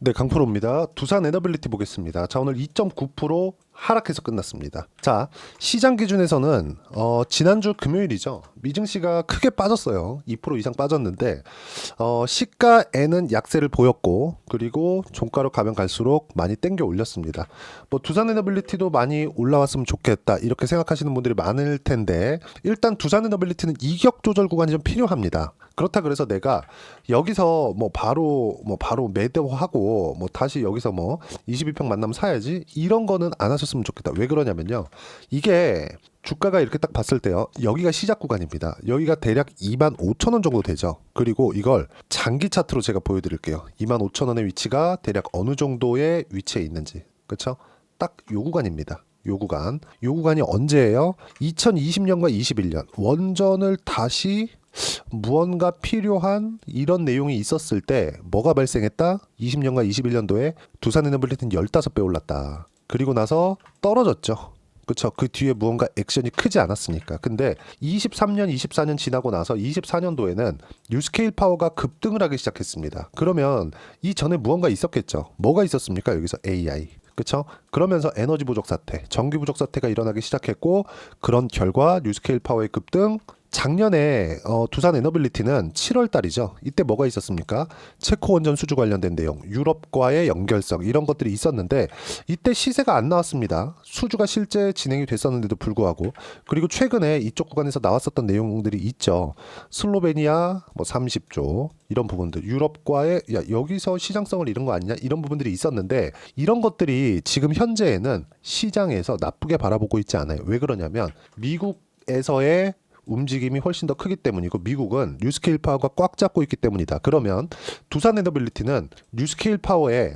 네, 강프로입니다. 두산 에너빌리티 보겠습니다. 자, 오늘 2.9% 하락해서 끝났습니다. 자, 시장 기준에서는 지난주 금요일이죠. 미증시가 크게 빠졌어요. 2% 이상 빠졌는데 시가에는 약세를 보였고, 그리고 종가로 가면 갈수록 많이 땡겨 올렸습니다. 뭐 두산 에너빌리티도 많이 올라왔으면 좋겠다 이렇게 생각하시는 분들이 많을 텐데, 일단 두산 에너빌리티는 이격 조절 구간이 좀 필요합니다. 그렇다 그래서 내가 여기서 바로 매도하고 다시 여기서 22평 만나면 사야지 이런 거는 안 하셨으면 좋겠다. 왜 그러냐면요, 이게 주가가 이렇게 딱 봤을 때요, 여기가 시작 구간입니다. 여기가 대략 25,000원 정도 되죠. 그리고 이걸 장기 차트로 제가 보여드릴게요. 25,000원의 위치가 대략 어느 정도의 위치에 있는지. 그렇죠? 딱 요 구간입니다. 요 구간이 언제예요? 2020년과 21년 원전을 다시 무언가 필요한 이런 내용이 있었을 때 뭐가 발생했다? 20년과 21년도에 두산에너빌리티는 15배 올랐다. 그리고 나서 떨어졌죠. 그쵸? 그 뒤에 무언가 액션이 크지 않았으니까. 근데 23년, 24년 지나고 나서 24년도에는 뉴스케일 파워가 급등을 하기 시작했습니다. 그러면 이 전에 무언가 있었겠죠. 뭐가 있었습니까? 여기서 AI. 그렇죠? 그러면서 에너지 부족 사태, 전기 부족 사태가 일어나기 시작했고, 그런 결과 뉴스케일 파워의 급등. 작년에 두산 에너빌리티는 7월 달이죠. 이때 뭐가 있었습니까? 체코 원전 수주 관련된 내용, 유럽과의 연결성 이런 것들이 있었는데 이때 시세가 안 나왔습니다. 수주가 실제 진행이 됐었는데도 불구하고. 그리고 최근에 이쪽 구간에서 나왔었던 내용들이 있죠. 슬로베니아 30조 이런 부분들, 유럽과의 여기서 시장성을 잃은 거 아니냐 이런 부분들이 있었는데, 이런 것들이 지금 현재에는 시장에서 나쁘게 바라보고 있지 않아요. 왜 그러냐면 미국에서의 움직임이 훨씬 더 크기 때문이고, 미국은 뉴스케일 파워가 꽉 잡고 있기 때문이다. 그러면 두산 에너빌리티는 뉴스케일 파워의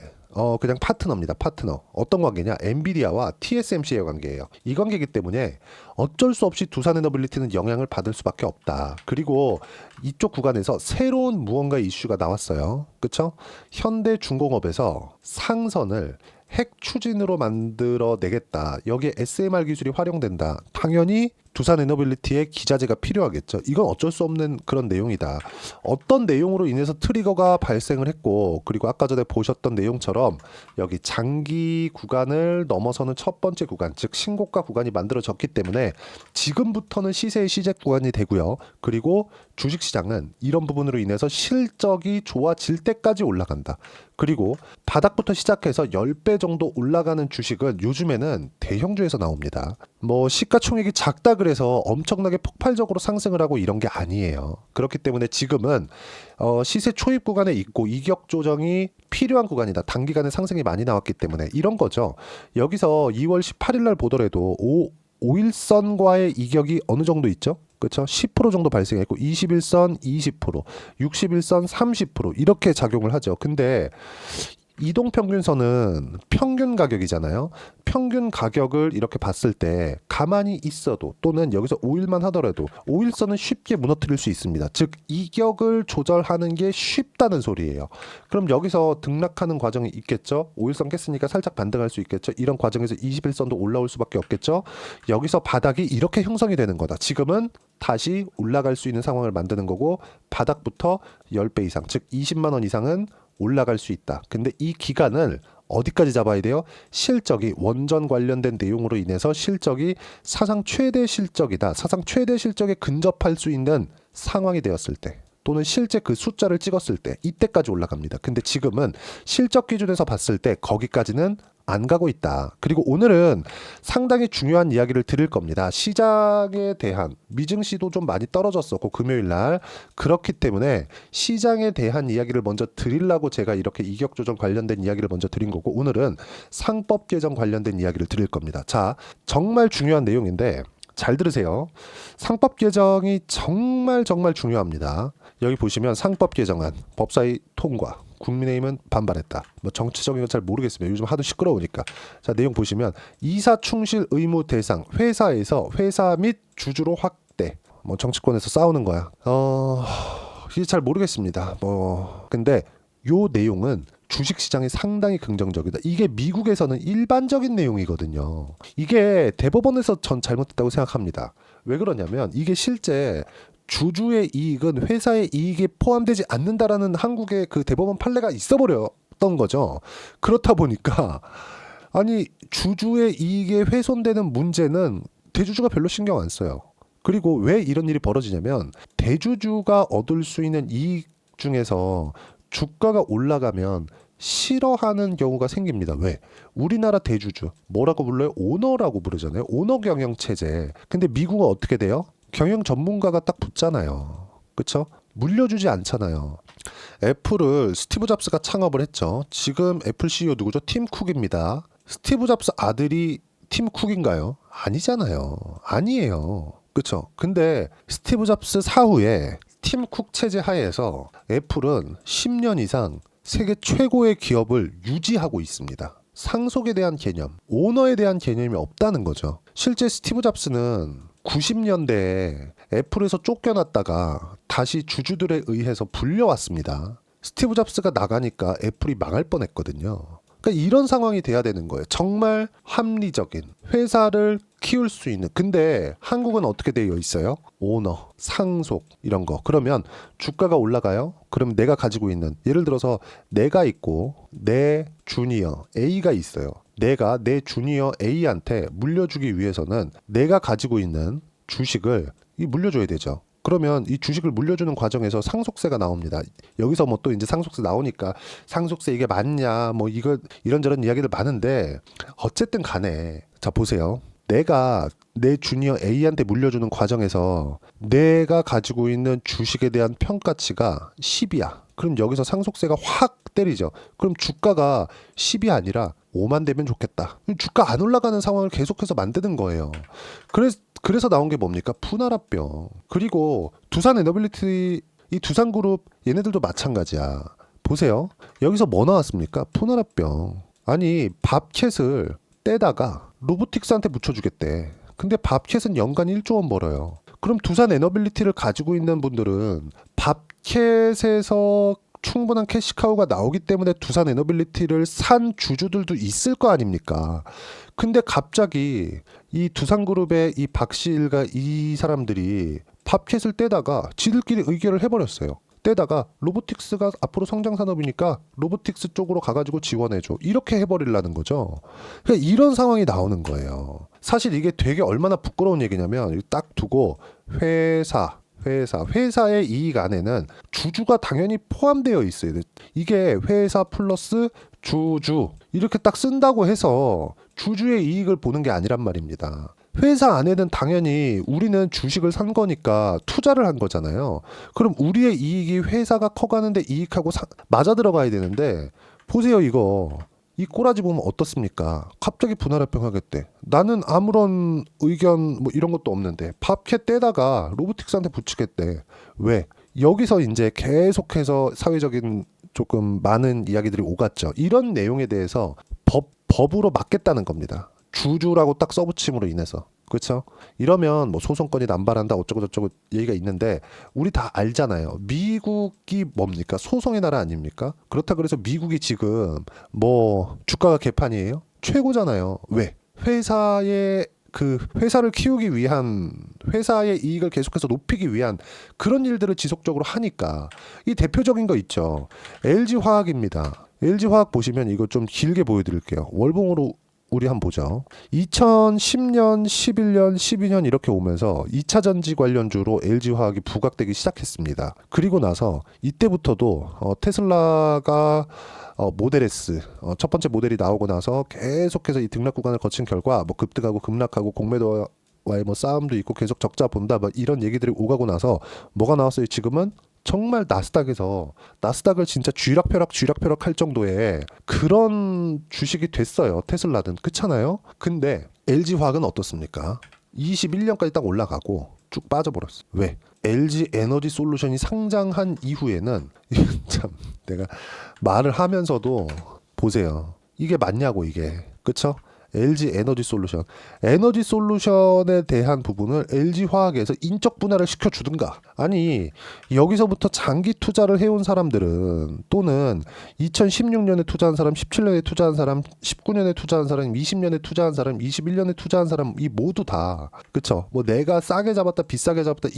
그냥 파트너입니다. 파트너. 어떤 관계냐? 엔비디아와 TSMC의 관계예요. 이 관계이기 때문에 어쩔 수 없이 두산 에너빌리티는 영향을 받을 수밖에 없다. 그리고 이쪽 구간에서 새로운 무언가 이슈가 나왔어요. 그렇죠? 현대중공업에서 상선을 핵 추진으로 만들어 내겠다. 여기에 SMR 기술이 활용된다. 당연히 두산 에너빌리티의 기자재가 필요하겠죠. 이건 어쩔 수 없는 그런 내용이다. 어떤 내용으로 인해서 트리거가 발생을 했고, 그리고 아까 전에 보셨던 내용처럼 여기 장기 구간을 넘어서는 첫 번째 구간, 즉 신고가 구간이 만들어졌기 때문에 지금부터는 시세의 시작 구간이 되고요. 그리고 주식시장은 이런 부분으로 인해서 실적이 좋아질 때까지 올라간다. 그리고 바닥부터 시작해서 10배 정도 올라가는 주식은 요즘에는 대형주에서 나옵니다. 시가총액이 작다 그래서 엄청나게 폭발적으로 상승을 하고 이런 게 아니에요. 그렇기 때문에 지금은 시세 초입 구간에 있고 이격 조정이 필요한 구간이다. 단기간에 상승이 많이 나왔기 때문에 이런 거죠. 여기서 2월 18일 날 보더라도 5일선과의 이격이 어느 정도 있죠? 그렇죠? 10% 정도 발생했고 21선 20%, 61선 30% 이렇게 작용을 하죠. 근데 이동평균선은 평균 가격이잖아요. 평균 가격을 이렇게 봤을 때 가만히 있어도, 또는 여기서 5일만 하더라도 5일선은 쉽게 무너뜨릴 수 있습니다. 즉 이격을 조절하는 게 쉽다는 소리예요. 그럼 여기서 등락하는 과정이 있겠죠. 5일선 깼으니까 살짝 반등할 수 있겠죠. 이런 과정에서 21선도 올라올 수밖에 없겠죠. 여기서 바닥이 이렇게 형성이 되는 거다. 지금은 다시 올라갈 수 있는 상황을 만드는 거고, 바닥부터 10배 이상, 즉 20만 원 이상은 올라갈 수 있다. 근데 이 기간을 어디까지 잡아야 돼요? 실적이 원전 관련된 내용으로 인해서 실적이 사상 최대 실적이다. 사상 최대 실적에 근접할 수 있는 상황이 되었을 때, 또는 실제 그 숫자를 찍었을 때, 이때까지 올라갑니다. 근데 지금은 실적 기준에서 봤을 때 거기까지는 안 가고 있다. 그리고 오늘은 상당히 중요한 이야기를 드릴 겁니다. 시장에 대한, 미증시도 좀 많이 떨어졌었고 금요일 날, 그렇기 때문에 시장에 대한 이야기를 먼저 드리려고 제가 이렇게 이격 조정 관련된 이야기를 먼저 드린 거고, 오늘은 상법 개정 관련된 이야기를 드릴 겁니다. 자, 정말 중요한 내용인데 잘 들으세요. 상법 개정이 정말 중요합니다. 여기 보시면 상법 개정안 법사위 통과, 국민의힘은 반발했다. 정치적인 건 잘 모르겠습니다. 요즘 하도 시끄러우니까. 자, 내용 보시면 이사 충실 의무 대상 회사에서 회사 및 주주로 확대. 정치권에서 싸우는 거야. 이게 잘 모르겠습니다. 근데 요 내용은 주식시장이 상당히 긍정적이다. 이게 미국에서는 일반적인 내용이거든요. 이게 대법원에서 전 잘못됐다고 생각합니다. 왜 그러냐면 이게 실제 주주의 이익은 회사의 이익에 포함되지 않는다라는 한국의 그 대법원 판례가 있어버려요. 없던 거죠. 그렇다 보니까 아니 주주의 이익에 훼손되는 문제는 대주주가 별로 신경 안 써요. 그리고 왜 이런 일이 벌어지냐면 대주주가 얻을 수 있는 이익 중에서 주가가 올라가면 싫어하는 경우가 생깁니다. 왜? 우리나라 대주주 뭐라고 불러요? 오너라고 부르잖아요. 오너 경영 체제. 근데 미국은 어떻게 돼요? 경영 전문가가 딱 붙잖아요. 그쵸? 물려주지 않잖아요. 애플을 스티브 잡스가 창업을 했죠. 지금 애플 CEO 누구죠? 팀 쿡입니다. 스티브 잡스 아들이 팀 쿡인가요? 아니잖아요. 아니에요. 그쵸? 근데 스티브 잡스 사후에 팀 쿡 체제 하에서 애플은 10년 이상 세계 최고의 기업을 유지하고 있습니다. 상속에 대한 개념, 오너에 대한 개념이 없다는 거죠. 실제 스티브 잡스는 90년대에 애플에서 쫓겨났다가 다시 주주들에 의해서 불려왔습니다. 스티브 잡스가 나가니까 애플이 망할 뻔했거든요. 그러니까 이런 상황이 돼야 되는 거예요. 정말 합리적인 회사를 키울 수 있는. 근데 한국은 어떻게 되어 있어요? 오너, 상속 이런 거. 그러면 주가가 올라가요? 그럼 내가 가지고 있는, 예를 들어서 내가 있고 내 주니어 A가 있어요. 내가 내 주니어 A한테 물려주기 위해서는 내가 가지고 있는 주식을 물려줘야 되죠. 그러면 이 주식을 물려주는 과정에서 상속세가 나옵니다. 여기서 뭐 또 이제 상속세 나오니까 상속세 이게 맞냐 뭐 이거 이런저런 이야기들 많은데 어쨌든 간에 자 보세요. 내가 내 주니어 A한테 물려주는 과정에서 내가 가지고 있는 주식에 대한 평가치가 10이야. 그럼 여기서 상속세가 확 때리죠. 그럼 주가가 10이 아니라 5만 되면 좋겠다. 주가 안 올라가는 상황을 계속해서 만드는 거예요. 그래서 나온 게 뭡니까? 푸나라병. 그리고 두산 에너빌리티, 이 두산그룹 얘네들도 마찬가지야. 보세요. 여기서 뭐 나왔습니까? 푸나라병. 아니 밥캣을 떼다가 로보틱스한테 묻혀주겠대. 근데 밥캣은 연간 1조 원 벌어요. 그럼 두산 에너빌리티를 가지고 있는 분들은 밥캣에서 충분한 캐시카우가 나오기 때문에 두산 에너빌리티를 산 주주들도 있을 거 아닙니까? 근데 갑자기 이 두산그룹의 이 박씨 일가 이 사람들이 팝캣을 떼다가 지들끼리 의결을 해버렸어요. 떼다가 로보틱스가 앞으로 성장 산업이니까 로보틱스 쪽으로 가가지고 지원해줘. 이렇게 해버리려는 거죠. 그러니까 이런 상황이 나오는 거예요. 사실 이게 되게 얼마나 부끄러운 얘기냐면 딱 두고 회사의 이익 안에는 주주가 당연히 포함되어 있어야 돼. 이게 회사 플러스 주주 이렇게 딱 쓴다고 해서 주주의 이익을 보는 게 아니란 말입니다. 회사 안에는 당연히 우리는 주식을 산 거니까 투자를 한 거잖아요. 그럼 우리의 이익이 회사가 커가는데 이익하고 맞아 들어가야 되는데 보세요 이거. 이 꼬라지 보면 어떻습니까? 갑자기 분할합병 하겠대. 나는 아무런 의견 뭐 이런 것도 없는데 밥캣 떼다가 로보틱스한테 붙이겠대. 왜? 여기서 이제 계속해서 사회적인 조금 많은 이야기들이 오갔죠. 이런 내용에 대해서 법으로 막겠다는 겁니다. 주주라고 딱 써붙임으로 인해서. 그렇죠? 이러면 뭐 소송권이 남발한다 어쩌고 저쩌고 얘기가 있는데 우리 다 알잖아요. 미국이 뭡니까? 소송의 나라 아닙니까? 그렇다 그래서 미국이 지금 뭐 주가가 개판이에요? 최고잖아요. 왜? 회사를 키우기 위한 회사의 이익을 계속해서 높이기 위한 그런 일들을 지속적으로 하니까 이 대표적인 거 있죠. LG화학입니다. LG화학 보시면 이거 좀 길게 보여드릴게요. 월봉으로 우리 한번 보죠. 2010년, 11년, 12년 이렇게 오면서 2차 전지 관련주로 LG화학이 부각되기 시작했습니다. 그리고 나서 이때부터도 테슬라가 모델 S 첫 번째 모델이 나오고 나서 계속해서 이 등락 구간을 거친 결과 뭐 급등하고 급락하고 공매도와의 뭐 싸움도 있고 계속 적자 본다 뭐 이런 얘기들이 오가고 나서 뭐가 나왔어요? 지금은 정말 나스닥을 진짜 쥐락펴락 할 정도의 그런 주식이 됐어요. 테슬라는. 그렇잖아요. 근데 LG화학은 어떻습니까? 21년까지 딱 올라가고 쭉 빠져버렸어. 왜? LG 에너지 솔루션이 상장한 이후에는 참 내가 말을 하면서도 보세요. 이게 맞냐고 이게. 그쵸? LG 에너지 솔루션에 대한 부분을 LG화학에서 인적 분할을 시켜주든가. 아니 여기서부터 장기 투자를 해온 사람들은 또는 2016년에 투자한 사람, 17년에 투자한 사람, 19년에 투자한 사람, 20년에 투자한 사람, 21년에 투자한 사람 이 모두 다 그쵸? 뭐 내가 싸게 잡았다 비싸게 잡았다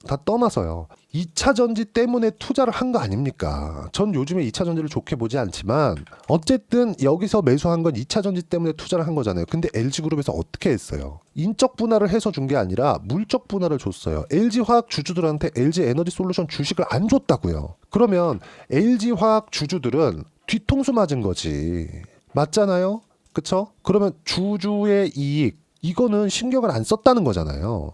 다 떠나서요. 2차 전지 때문에 투자를 한 거 아닙니까? 전 요즘에 2차 전지를 좋게 보지 않지만 어쨌든 여기서 매수한 건 2차 전지 때문에 투자를 한 거잖아요. 근데 LG그룹에서 어떻게 했어요? 인적 분할을 해서 준 게 아니라 물적 분할을 줬어요. LG화학 주주들한테 LG에너지솔루션 주식을 안 줬다고요. 그러면 LG화학 주주들은 뒤통수 맞은 거지. 맞잖아요? 그쵸? 그러면 주주의 이익, 이거는 신경을 안 썼다는 거잖아요.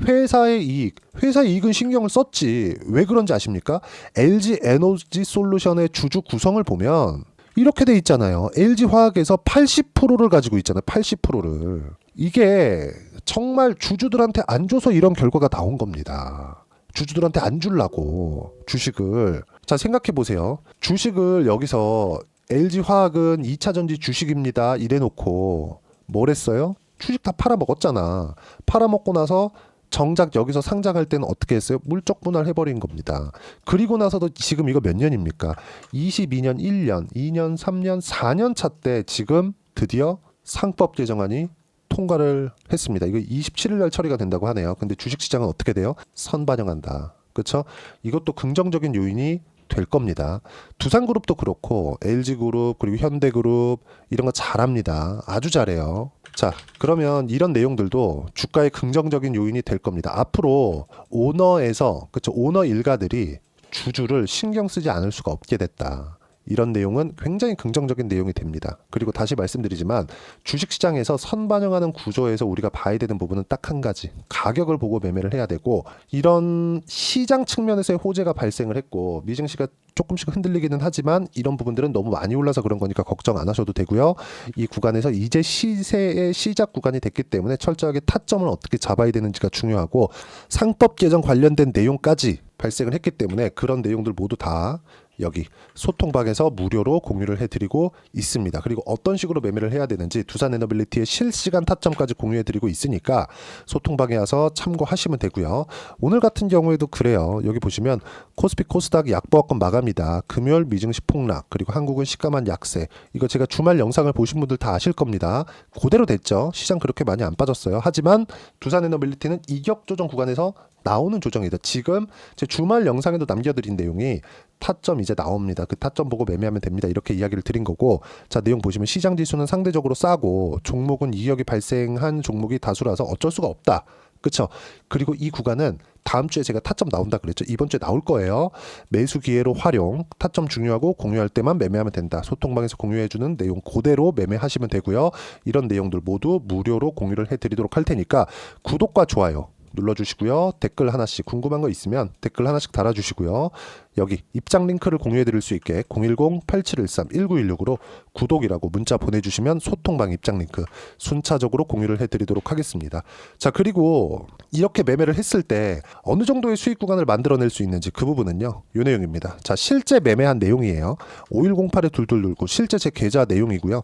회사의 이익, 회사의 이익은 신경을 썼지. 왜 그런지 아십니까? LG 에너지 솔루션의 주주 구성을 보면 이렇게 돼 있잖아요. LG 화학에서 80%를 가지고 있잖아요. 80%를. 이게 정말 주주들한테 안 줘서 이런 결과가 나온 겁니다. 주주들한테 안 주려고 주식을. 자, 생각해 보세요. 주식을 여기서 LG 화학은 2차 전지 주식입니다. 이래 놓고 뭘 했어요? 주식 다 팔아먹었잖아. 팔아먹고 나서 정작 여기서 상장할 때는 어떻게 했어요? 물적 분할해버린 겁니다. 그리고 나서도 지금 이거 몇 년입니까? 22년 1년, 2년, 3년, 4년 차 때 지금 드디어 상법 개정안이 통과를 했습니다. 이거 27일 날 처리가 된다고 하네요. 근데 주식시장은 어떻게 돼요? 선반영한다. 그렇죠? 이것도 긍정적인 요인이 될 겁니다. 두산그룹도 그렇고 LG그룹 그리고 현대그룹 이런 거 잘합니다. 아주 잘해요. 자, 그러면 이런 내용들도 주가의 긍정적인 요인이 될 겁니다. 앞으로 오너에서 그쵸 오너 일가들이 주주를 신경 쓰지 않을 수가 없게 됐다. 이런 내용은 굉장히 긍정적인 내용이 됩니다. 그리고 다시 말씀드리지만 주식시장에서 선반영하는 구조에서 우리가 봐야 되는 부분은 딱 한 가지. 가격을 보고 매매를 해야 되고 이런 시장 측면에서의 호재가 발생을 했고 미증시가 조금씩 흔들리기는 하지만 이런 부분들은 너무 많이 올라서 그런 거니까 걱정 안 하셔도 되고요. 이 구간에서 이제 시세의 시작 구간이 됐기 때문에 철저하게 타점을 어떻게 잡아야 되는지가 중요하고 상법 개정 관련된 내용까지 발생을 했기 때문에 그런 내용들 모두 다 여기 소통방에서 무료로 공유를 해드리고 있습니다. 그리고 어떤 식으로 매매를 해야 되는지 두산에너빌리티의 실시간 타점까지 공유해드리고 있으니까 소통방에 와서 참고하시면 되고요. 오늘 같은 경우에도 그래요. 여기 보시면 코스피 코스닥 약보합권 마감이다. 금요일 미증시 폭락 그리고 한국은 시가만 약세. 이거 제가 주말 영상을 보신 분들 다 아실 겁니다. 그대로 됐죠. 시장 그렇게 많이 안 빠졌어요. 하지만 두산에너빌리티는 이격 조정 구간에서 나오는 조정이다. 지금 제 주말 영상에도 남겨드린 내용이 타점 이제 나옵니다. 그 타점 보고 매매하면 됩니다. 이렇게 이야기를 드린 거고 자 내용 보시면 시장 지수는 상대적으로 싸고 종목은 이격이 발생한 종목이 다수라서 어쩔 수가 없다. 그쵸? 그리고 이 구간은 다음 주에 제가 타점 나온다 그랬죠. 이번 주에 나올 거예요. 매수 기회로 활용. 타점 중요하고 공유할 때만 매매하면 된다. 소통방에서 공유해주는 내용 그대로 매매하시면 되고요. 이런 내용들 모두 무료로 공유를 해드리도록 할 테니까 구독과 좋아요 눌러주시고요. 댓글 하나씩 궁금한 거 있으면 댓글 하나씩 달아주시고요. 여기 입장 링크를 공유해 드릴 수 있게 010-8713-1916으로 구독이라고 문자 보내주시면 소통방 입장 링크 순차적으로 공유를 해드리도록 하겠습니다. 자 그리고 이렇게 매매를 했을 때 어느 정도의 수익 구간을 만들어낼 수 있는지 그 부분은요. 이 내용입니다. 자 실제 매매한 내용이에요. 5108에 둘둘 실제 제 계좌 내용이고요.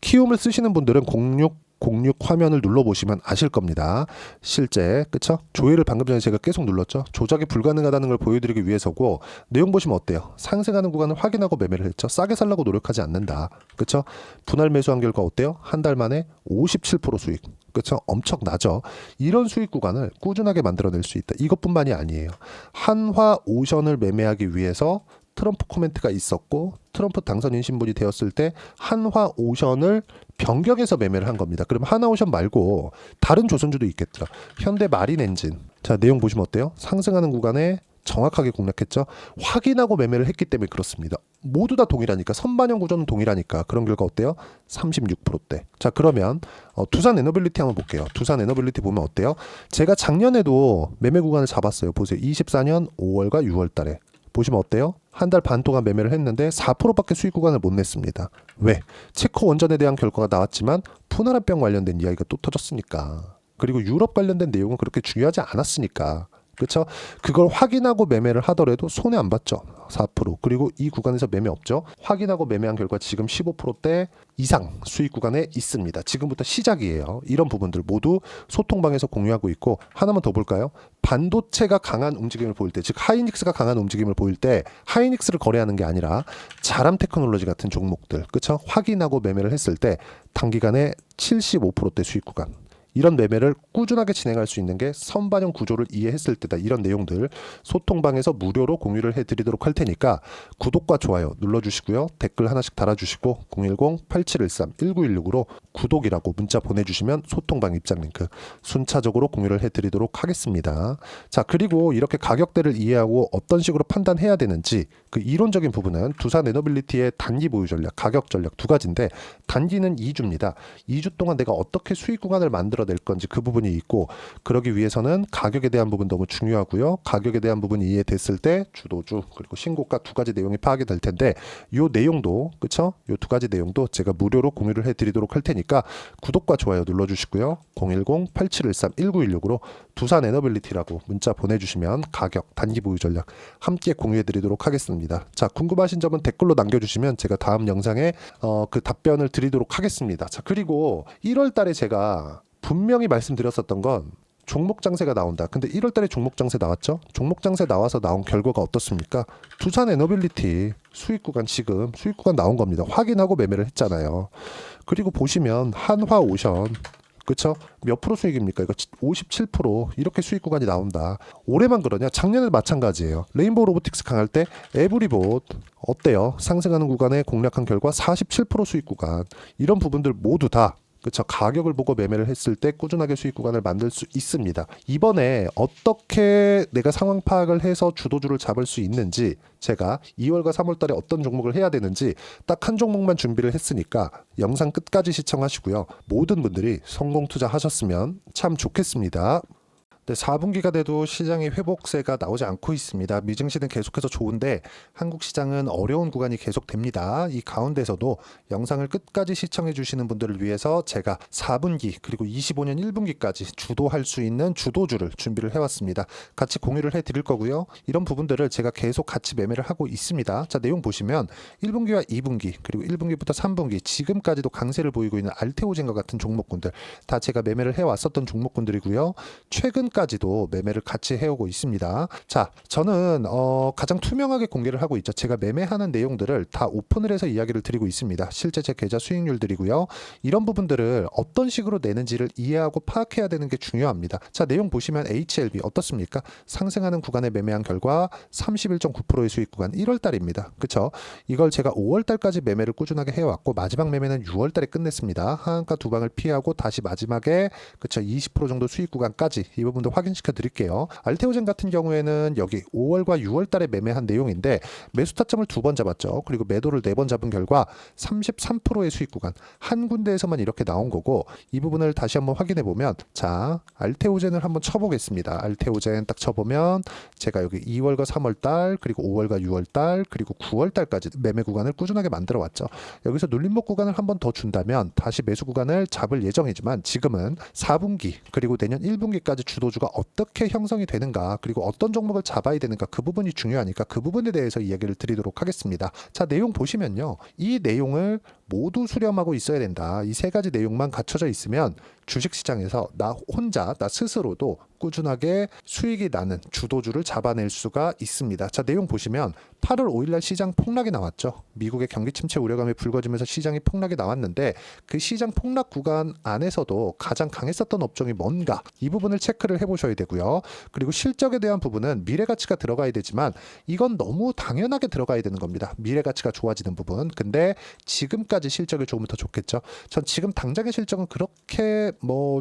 키움을 쓰시는 분들은 06 화면을 눌러보시면 아실 겁니다. 실제 그쵸? 조회를 방금 전에 제가 계속 눌렀죠. 조작이 불가능하다는 걸 보여드리기 위해서고 내용 보시면 어때요? 상승하는 구간을 확인하고 매매를 했죠. 싸게 살라고 노력하지 않는다. 그쵸? 분할 매수한 결과 어때요? 한 달 만에 57% 수익. 그쵸? 엄청나죠. 이런 수익 구간을 꾸준하게 만들어낼 수 있다. 이것뿐만이 아니에요. 한화오션을 매매하기 위해서 트럼프 코멘트가 있었고 트럼프 당선인 신분이 되었을 때 한화오션을 변경해서 매매를 한 겁니다. 그럼 한화오션 말고 다른 조선주도 있겠죠. 현대마린엔진. 자 내용 보시면 어때요? 상승하는 구간에 정확하게 공략했죠. 확인하고 매매를 했기 때문에 그렇습니다. 모두 다 동일하니까 선반영 구조는 동일하니까 그런 결과 어때요? 36%대. 자 그러면 두산에너빌리티 한번 볼게요. 두산에너빌리티 보면 어때요? 제가 작년에도 매매 구간을 잡았어요. 보세요. 24년 5월과 6월 달에. 보시면 어때요? 한 달 반 동안 매매를 했는데 4%밖에 수익 구간을 못 냈습니다. 왜? 체코 원전에 대한 결과가 나왔지만 푸나라병 관련된 이야기가 또 터졌으니까. 그리고 유럽 관련된 내용은 그렇게 중요하지 않았으니까. 그렇죠? 그걸 확인하고 매매를 하더라도 손해 안 봤죠. 4%. 그리고 이 구간에서 매매 없죠. 확인하고 매매한 결과 지금 15%대 이상 수익 구간에 있습니다. 지금부터 시작이에요. 이런 부분들 모두 소통방에서 공유하고 있고 하나만 더 볼까요? 반도체가 강한 움직임을 보일 때, 즉 하이닉스가 강한 움직임을 보일 때 하이닉스를 거래하는 게 아니라 자람 테크놀로지 같은 종목들, 그렇죠? 확인하고 매매를 했을 때 단기간에 75%대 수익 구간. 이런 매매를 꾸준하게 진행할 수 있는 게 선반영 구조를 이해했을 때다. 이런 내용들 소통방에서 무료로 공유를 해드리도록 할 테니까 구독과 좋아요 눌러주시고요. 댓글 하나씩 달아주시고 010-8713-1916으로 구독이라고 문자 보내주시면 소통방 입장 링크 순차적으로 공유를 해드리도록 하겠습니다. 자, 그리고 이렇게 가격대를 이해하고 어떤 식으로 판단해야 되는지 그 이론적인 부분은 두산 에너빌리티의 단기 보유 전략, 가격 전략 두 가지인데 단기는 2주입니다. 2주 동안 내가 어떻게 수익 구간을 만들어낼 건지 그 부분이 있고 그러기 위해서는 가격에 대한 부분 너무 중요하고요. 가격에 대한 부분이 이해됐을 때 주도주 그리고 신고가 두 가지 내용이 파악이 될 텐데 요 내용도 그쵸? 요 두 가지 내용도 제가 무료로 공유를 해드리도록 할 테니까 구독과 좋아요 눌러주시고요. 010-8713-1916으로 두산 에너빌리티라고 문자 보내주시면 가격, 단기 보유 전략 함께 공유해드리도록 하겠습니다. 자, 궁금하신 점은 댓글로 남겨주시면 제가 다음 영상에 그 답변을 드리도록 하겠습니다. 자, 그리고 1월 달에 제가 분명히 말씀드렸었던 건 종목 장세가 나온다. 근데 1월 달에 종목 장세 나왔죠? 종목 장세 나와서 나온 결과가 어떻습니까? 두산 에너빌리티 수익 구간 지금 수익 구간 나온 겁니다. 확인하고 매매를 했잖아요. 그리고 보시면 한화오션 그쵸? 몇 프로 수익입니까? 이거 57% 이렇게 수익 구간이 나온다. 올해만 그러냐? 작년에도 마찬가지예요. 레인보우 로보틱스 강할 때 에브리봇 어때요? 상승하는 구간에 공략한 결과 47% 수익 구간 이런 부분들 모두 다 그렇죠. 가격을 보고 매매를 했을 때 꾸준하게 수익 구간을 만들 수 있습니다. 이번에 어떻게 내가 상황 파악을 해서 주도주를 잡을 수 있는지 제가 2월과 3월 달에 어떤 종목을 해야 되는지 딱 한 종목만 준비를 했으니까 영상 끝까지 시청하시고요. 모든 분들이 성공 투자하셨으면 참 좋겠습니다. 네, 4분기가 돼도 시장의 회복세가 나오지 않고 있습니다. 미증시는 계속해서 좋은데 한국 시장은 어려운 구간이 계속됩니다. 이 가운데서도 영상을 끝까지 시청해 주시는 분들을 위해서 제가 4분기 그리고 25년 1분기까지 주도할 수 있는 주도주를 준비를 해왔습니다. 같이 공유를 해드릴 거고요. 이런 부분들을 제가 계속 같이 매매를 하고 있습니다. 자, 내용 보시면 1분기와 2분기 그리고 1분기부터 3분기 지금까지도 강세를 보이고 있는 알테오젠과 같은 종목군들 다 제가 매매를 해왔었던 종목군들이고요. 최근까지도 매매를 같이 해오고 있습니다. 자, 저는 가장 투명하게 공개를 하고 있죠. 제가 매매하는 내용들을 다 오픈을 해서 이야기를 드리고 있습니다. 실제 제 계좌 수익률들이고요. 이런 부분들을 어떤 식으로 내는지를 이해하고 파악해야 되는 게 중요합니다. 자, 내용 보시면 HLB 어떻습니까? 상승하는 구간에 매매한 결과 31.9%의 수익 구간 1월 달입니다. 그쵸? 이걸 제가 5월 달까지 매매를 꾸준하게 해왔고 마지막 매매는 6월 달에 끝냈습니다. 하한가 두 방을 피하고 다시 마지막에 그쵸? 20% 정도 수익 구간까지 이 부분도 확인시켜 드릴게요. 알테오젠 같은 경우에는 여기 5월과 6월 달에 매매한 내용인데 매수 타점을 2번 잡았죠. 그리고 매도를 4번 잡은 결과 33%의 수익 구간 한 군데에서만 이렇게 나온 거고 이 부분을 다시 한번 확인해 보면 자, 알테오젠을 한번 쳐보겠습니다. 알테오젠 딱 쳐보면 제가 여기 2월과 3월 달 그리고 5월과 6월 달 그리고 9월 달까지 매매 구간을 꾸준하게 만들어 왔죠. 여기서 눌림목 구간을 한번 더 준다면 다시 매수 구간을 잡을 예정이지만 지금은 4분기 그리고 내년 1분기까지 주도주가 어떻게 형성이 되는가 그리고 어떤 종목을 잡아야 되는가 그 부분이 중요하니까 그 부분에 대해서 이야기를 드리도록 하겠습니다. 자, 내용 보시면요. 이 내용을 모두 수렴하고 있어야 된다. 이 세 가지 내용만 갖춰져 있으면 주식시장에서 나 혼자 나 스스로도 꾸준하게 수익이 나는 주도주를 잡아낼 수가 있습니다. 자, 내용 보시면 8월 5일날 시장 폭락이 나왔죠. 미국의 경기 침체 우려감이 불거지면서 시장이 폭락이 나왔는데 그 시장 폭락 구간 안에서도 가장 강했었던 업종이 뭔가 이 부분을 체크를 해보셔야 되고요. 그리고 실적에 대한 부분은 미래가치가 들어가야 되지만 이건 너무 당연하게 들어가야 되는 겁니다. 미래가치가 좋아지는 부분. 근데 지금까지 실적이 좋으면 더 좋겠죠. 전 지금 당장의 실적은 그렇게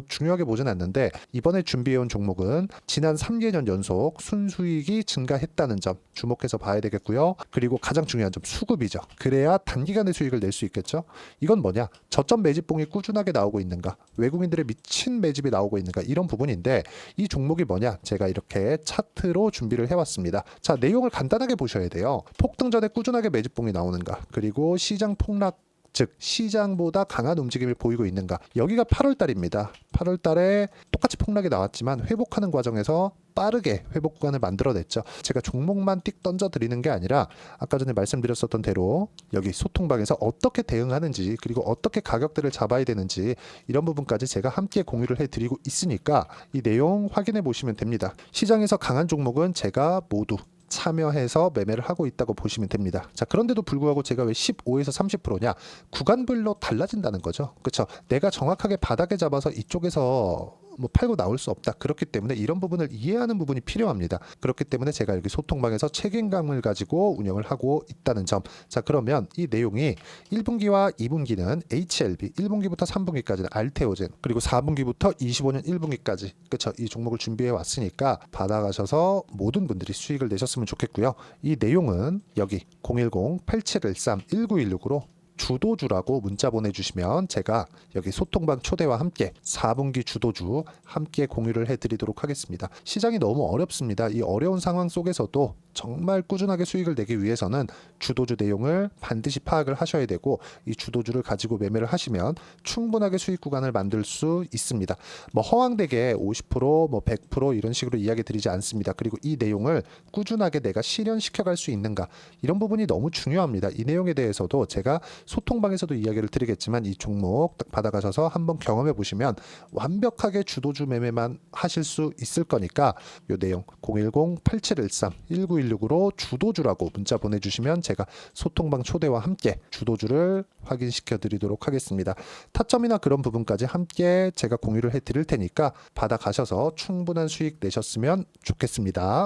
중요하게 보진 않는데 이번에 준비해온 종목은 지난 3개년 연속 순수익이 증가했다는 점 주목해서 봐야 되겠고요. 그리고 가장 중요한 점 수급이죠. 그래야 단기간에 수익을 낼 수 있겠죠. 이건 뭐냐? 저점 매집봉이 꾸준하게 나오고 있는가? 외국인들의 미친 매집이 나오고 있는가? 이런 부분인데 이 종목이 뭐냐? 제가 이렇게 차트로 준비를 해왔습니다. 자, 내용을 간단하게 보셔야 돼요. 폭등 전에 꾸준하게 매집봉이 나오는가? 그리고 시장 폭락 즉 시장보다 강한 움직임을 보이고 있는가. 여기가 8월 달입니다. 8월 달에 똑같이 폭락이 나왔지만 회복하는 과정에서 빠르게 회복 구간을 만들어냈죠. 제가 종목만 띡 던져드리는 게 아니라 아까 전에 말씀드렸었던 대로 여기 소통방에서 어떻게 대응하는지 그리고 어떻게 가격대를 잡아야 되는지 이런 부분까지 제가 함께 공유를 해드리고 있으니까 이 내용 확인해 보시면 됩니다. 시장에서 강한 종목은 제가 모두 참여해서 매매를 하고 있다고 보시면 됩니다. 자, 그런데도 불구하고 제가 왜 15에서 30%냐? 구간별로 달라진다는 거죠. 그렇죠? 내가 정확하게 바닥에 잡아서 이쪽에서 뭐 팔고 나올 수 없다. 그렇기 때문에 이런 부분을 이해하는 부분이 필요합니다. 그렇기 때문에 제가 여기 소통방에서 책임감을 가지고 운영을 하고 있다는 점. 자, 그러면 이 내용이 1분기와 2분기는 HLB, 1분기부터 3분기까지는 알테오젠, 그리고 4분기부터 25년 1분기까지 그렇죠? 이 종목을 준비해 왔으니까 받아가셔서 모든 분들이 수익을 내셨으면 좋겠고요. 이 내용은 여기 010-8713-1916으로 주도주라고 문자 보내주시면 제가 여기 소통방 초대와 함께 4분기 주도주 함께 공유를 해드리도록 하겠습니다. 시장이 너무 어렵습니다. 이 어려운 상황 속에서도 정말 꾸준하게 수익을 내기 위해서는 주도주 내용을 반드시 파악을 하셔야 되고 이 주도주를 가지고 매매를 하시면 충분하게 수익 구간을 만들 수 있습니다. 뭐 허황되게 50%, 뭐 100% 이런 식으로 이야기 드리지 않습니다. 그리고 이 내용을 꾸준하게 내가 실현시켜 갈 수 있는가 이런 부분이 너무 중요합니다. 이 내용에 대해서도 제가 소통방에서도 이야기를 드리겠지만 이 종목 딱 받아가셔서 한번 경험해 보시면 완벽하게 주도주 매매만 하실 수 있을 거니까 이 내용 010-8713-1916으로 주도주라고 문자 보내주시면 제가 소통방 초대와 함께 주도주를 확인시켜 드리도록 하겠습니다. 타점이나 그런 부분까지 함께 제가 공유를 해 드릴 테니까 받아가셔서 충분한 수익 내셨으면 좋겠습니다.